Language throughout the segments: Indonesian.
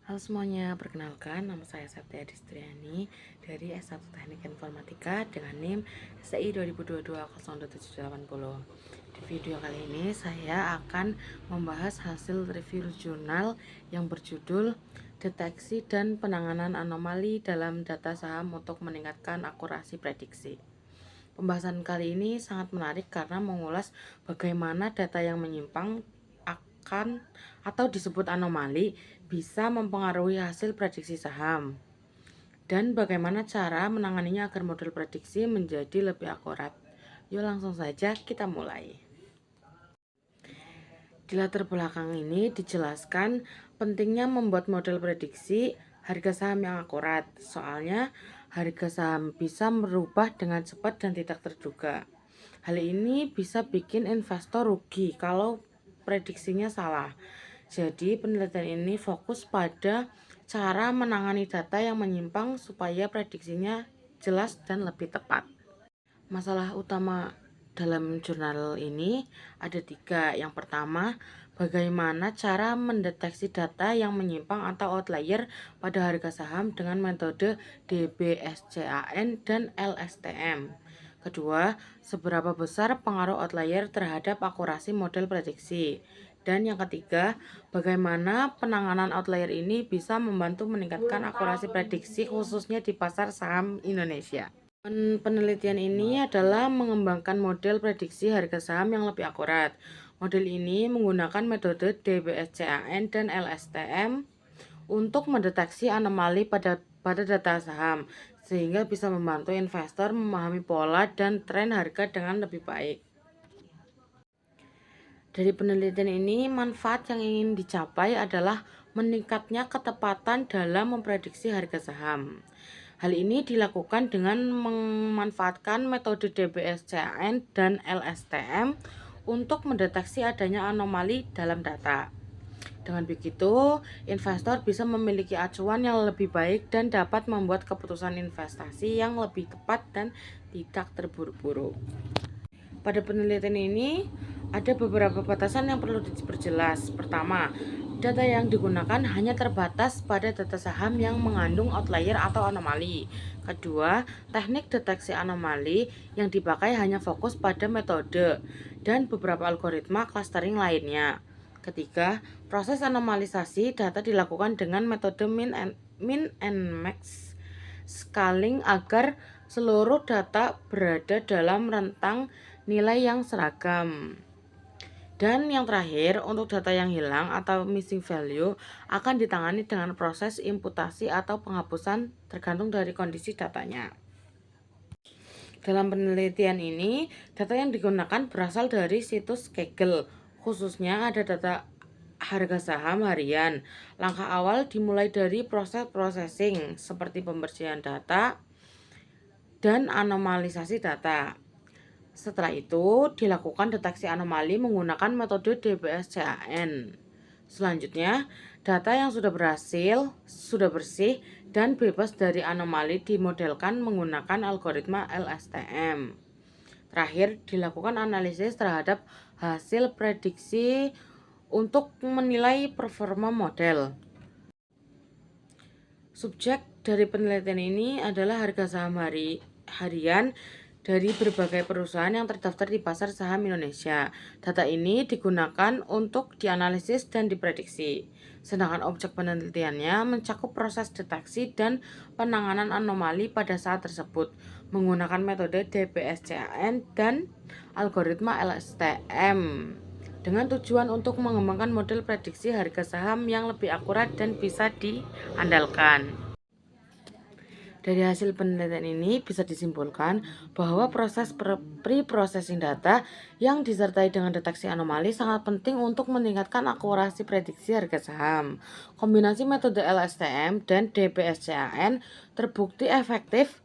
Halo semuanya, perkenalkan nama saya Septia Distriani dari S1 Teknik Informatika dengan NIM STI 2022-02780. Di video kali ini saya akan membahas hasil review jurnal yang berjudul Deteksi dan Penanganan Anomali dalam Data Saham untuk Meningkatkan Akurasi Prediksi. Pembahasan kali ini sangat menarik karena mengulas bagaimana data yang menyimpang akan atau disebut anomali bisa mempengaruhi hasil prediksi saham dan bagaimana cara menanganinya agar model prediksi menjadi lebih akurat. Yuk langsung saja kita mulai. Di latar belakang ini dijelaskan pentingnya membuat model prediksi harga saham yang akurat. Soalnya harga saham bisa berubah dengan cepat dan tidak terduga. Hal ini bisa bikin investor rugi kalau prediksinya salah. Jadi penelitian ini fokus pada cara menangani data yang menyimpang supaya prediksinya jelas dan lebih tepat. Masalah utama dalam jurnal ini ada 3. Yang pertama, bagaimana cara mendeteksi data yang menyimpang atau outlier pada harga saham dengan metode DBSCAN dan LSTM. Kedua, seberapa besar pengaruh outlier terhadap akurasi model prediksi. Dan yang ketiga, bagaimana penanganan outlier ini bisa membantu meningkatkan akurasi prediksi khususnya di pasar saham Indonesia. Penelitian ini adalah mengembangkan model prediksi harga saham yang lebih akurat. Model ini menggunakan metode DBSCAN dan LSTM untuk mendeteksi anomali pada data saham, sehingga bisa membantu investor memahami pola dan tren harga dengan lebih baik. Dari penelitian ini, manfaat yang ingin dicapai adalah meningkatnya ketepatan dalam memprediksi harga saham. Hal ini dilakukan dengan memanfaatkan metode DBSCAN dan LSTM untuk mendeteksi adanya anomali dalam data. Dengan begitu, investor bisa memiliki acuan yang lebih baik dan dapat membuat keputusan investasi yang lebih tepat dan tidak terburu-buru. Pada penelitian ini, ada beberapa batasan yang perlu diperjelas. Pertama, data yang digunakan hanya terbatas pada data saham yang mengandung outlier atau anomali. Kedua, teknik deteksi anomali yang dipakai hanya fokus pada metode dan beberapa algoritma clustering lainnya. Ketiga, proses anomalisasi data dilakukan dengan metode min and max scaling agar seluruh data berada dalam rentang nilai yang seragam. Dan yang terakhir, untuk data yang hilang atau missing value akan ditangani dengan proses imputasi atau penghapusan tergantung dari kondisi datanya. Dalam penelitian ini, data yang digunakan berasal dari situs Kaggle. Khususnya ada data harga saham harian. Langkah awal dimulai dari proses processing seperti pembersihan data dan anomalisasi data. Setelah itu, dilakukan deteksi anomali menggunakan metode DBSCAN. Selanjutnya, data yang sudah bersih, dan bebas dari anomali dimodelkan menggunakan algoritma LSTM. Terakhir, dilakukan analisis terhadap hasil prediksi untuk menilai performa model. Subjek dari penelitian ini adalah harga saham harian dari berbagai perusahaan yang terdaftar di pasar saham Indonesia. Data ini digunakan untuk dianalisis dan diprediksi. Sedangkan objek penelitiannya mencakup proses deteksi dan penanganan anomali pada saat tersebut menggunakan metode DBSCAN dan algoritma LSTM dengan tujuan untuk mengembangkan model prediksi harga saham yang lebih akurat dan bisa diandalkan. Dari hasil penelitian ini bisa disimpulkan bahwa proses pre-processing data yang disertai dengan deteksi anomali sangat penting untuk meningkatkan akurasi prediksi harga saham. Kombinasi metode LSTM dan DBSCAN terbukti efektif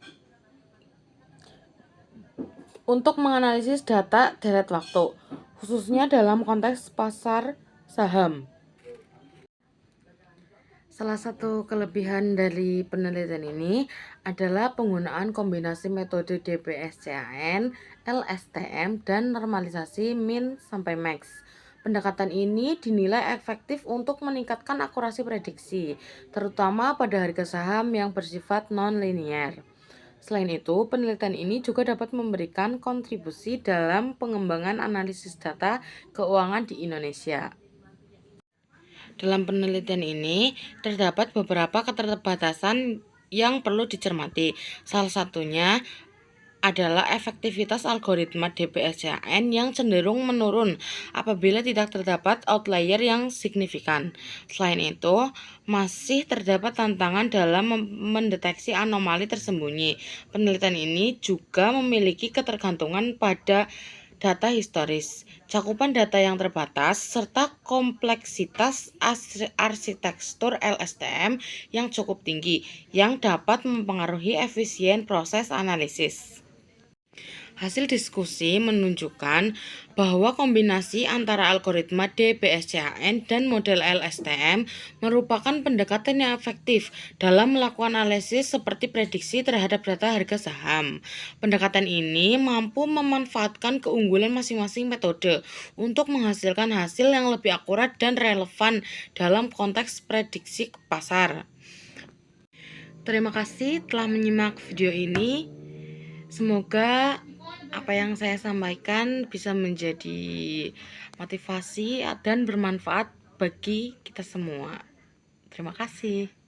untuk menganalisis data deret waktu, khususnya dalam konteks pasar saham. Salah satu kelebihan dari penelitian ini adalah penggunaan kombinasi metode DBSCAN, LSTM, dan normalisasi min sampai max. Pendekatan ini dinilai efektif untuk meningkatkan akurasi prediksi, terutama pada harga saham yang bersifat non-linier. Selain itu, penelitian ini juga dapat memberikan kontribusi dalam pengembangan analisis data keuangan di Indonesia. Dalam penelitian ini, terdapat beberapa keterbatasan yang perlu dicermati. Salah satunya adalah efektivitas algoritma DBSCHN yang cenderung menurun apabila tidak terdapat outlier yang signifikan. Selain itu, masih terdapat tantangan dalam mendeteksi anomali tersembunyi. Penelitian ini juga memiliki ketergantungan pada data historis, cakupan data yang terbatas, serta kompleksitas arsitektur LSTM yang cukup tinggi, yang dapat mempengaruhi efisien proses analisis. Hasil diskusi menunjukkan bahwa kombinasi antara algoritma DBSCHN dan model LSTM merupakan pendekatan yang efektif dalam melakukan analisis seperti prediksi terhadap data harga saham. Pendekatan ini mampu memanfaatkan keunggulan masing-masing metode untuk menghasilkan hasil yang lebih akurat dan relevan dalam konteks prediksi pasar. Terima kasih telah menyimak video ini. Semoga apa yang saya sampaikan bisa menjadi motivasi dan bermanfaat bagi kita semua. Terima kasih.